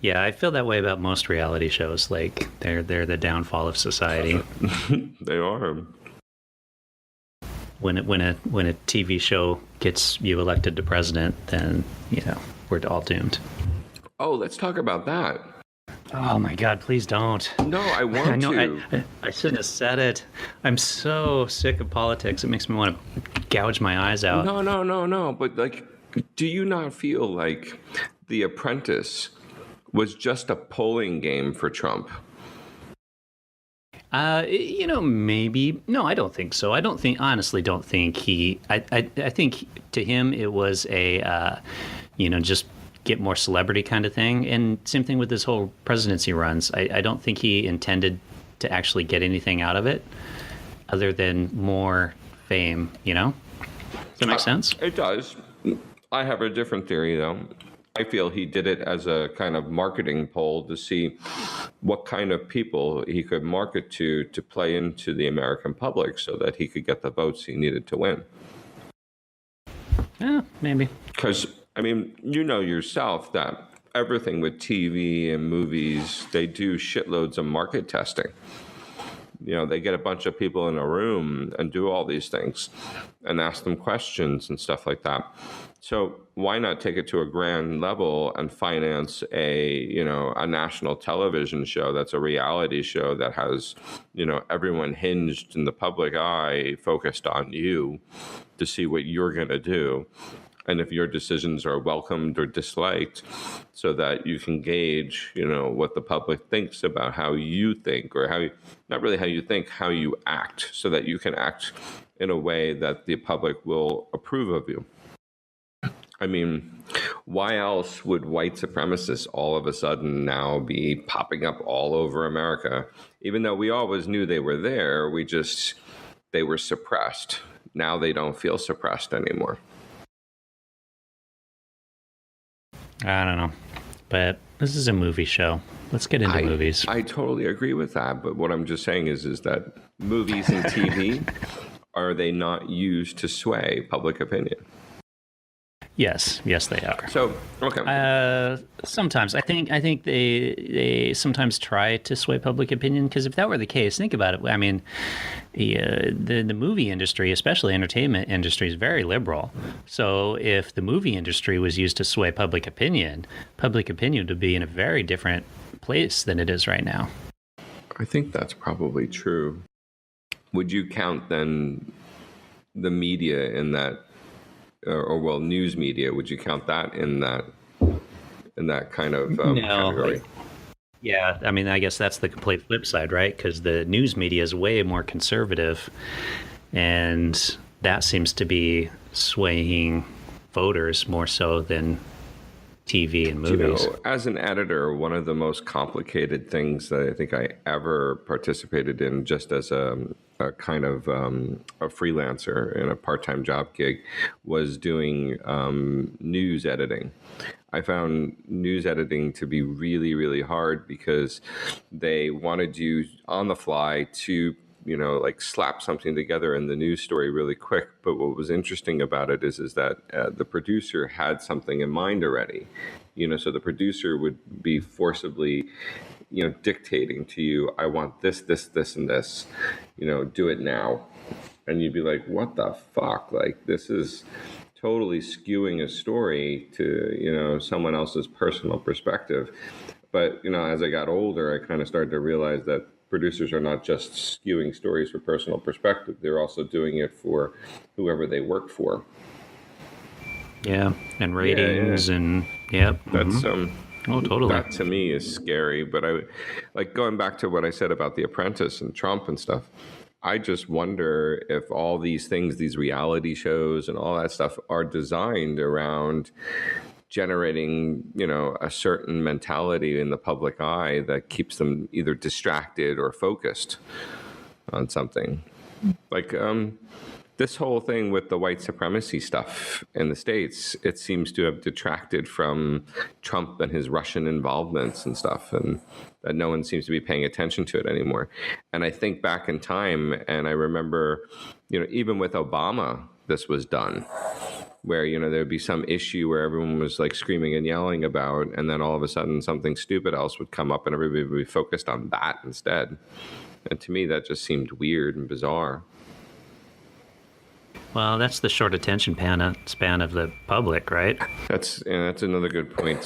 Yeah, I feel that way about most reality shows. Like they're the downfall of society. They are. When a TV show gets you elected to president, then we're all doomed. Oh, let's talk about that. Oh my God! Please don't. No, I I want know to. I shouldn't have said it. I'm so sick of politics. It makes me want to gouge my eyes out. No, no, no, no. But like, do you not feel like The Apprentice was just a polling game for Trump? Maybe. No, I don't think so. Honestly, don't think I think to him it was just get more celebrity kind of thing. And same thing with this whole presidency runs. I don't think he intended to actually get anything out of it other than more fame, Does that make sense? It does. I have a different theory, though. I feel he did it as a kind of marketing poll to see what kind of people he could market to play into the American public so that he could get the votes he needed to win. Yeah, maybe. Because, I mean, you know yourself that everything with TV and movies, they do shitloads of market testing. They get a bunch of people in a room and do all these things and ask them questions and stuff like that. So why not take it to a grand level and finance a national television show that's a reality show that has, everyone hinged in the public eye focused on you to see what you're going to do. And if your decisions are welcomed or disliked, so that you can gauge, what the public thinks about how you think, or not really how you think, how you act, so that you can act in a way that the public will approve of you. I mean, why else would white supremacists all of a sudden now be popping up all over America? Even though we always knew they were there, they were suppressed. Now they don't feel suppressed anymore. I don't know, but this is a movie show. Let's get into movies. I totally agree with that, but what I'm just saying is that movies and TV, are they not used to sway public opinion? Yes, they are. So, okay. Sometimes I think they sometimes try to sway public opinion, because if that were the case, think about it. I mean, the movie industry, especially entertainment industry, is very liberal. So if the movie industry was used to sway public opinion would be in a very different place than it is right now. I think that's probably true. Would you count then the media in that? Or news media, would you count that in that kind of category? Yeah, I mean, I guess that's the complete flip side, right? Because the news media is way more conservative, and that seems to be swaying voters more so than TV and movies. As an editor, one of the most complicated things that I think I ever participated in, just as a kind of a freelancer in a part-time job gig, was doing news editing. I found news editing to be really, really hard because they wanted you on the fly to slap something together in the news story really quick. But what was interesting about it is that the producer had something in mind already. So the producer would be forcibly, dictating to you, I want this, this, this, and this, do it now. And you'd be like, what the fuck? Like, this is totally skewing a story to, someone else's personal perspective. But, as I got older, I kind of started to realize that producers are not just skewing stories for personal perspective. They're also doing it for whoever they work for. Yeah, and ratings and yep. That's oh, totally. That to me is scary. But I like going back to what I said about The Apprentice and Trump and stuff. I just wonder if all these things, these reality shows and all that stuff, are designed around generating, a certain mentality in the public eye that keeps them either distracted or focused on something. Like this whole thing with the white supremacy stuff in the States, it seems to have detracted from Trump and his Russian involvements and stuff, and that no one seems to be paying attention to it anymore. And I think back in time, and I remember, even with Obama, this was done. where, you know, there'd be some issue where everyone was like screaming and yelling about, and then all of a sudden something stupid else would come up and everybody would be focused on that instead. And to me, that just seemed weird and bizarre. Well, that's the short attention span of the public, right? That's another good point.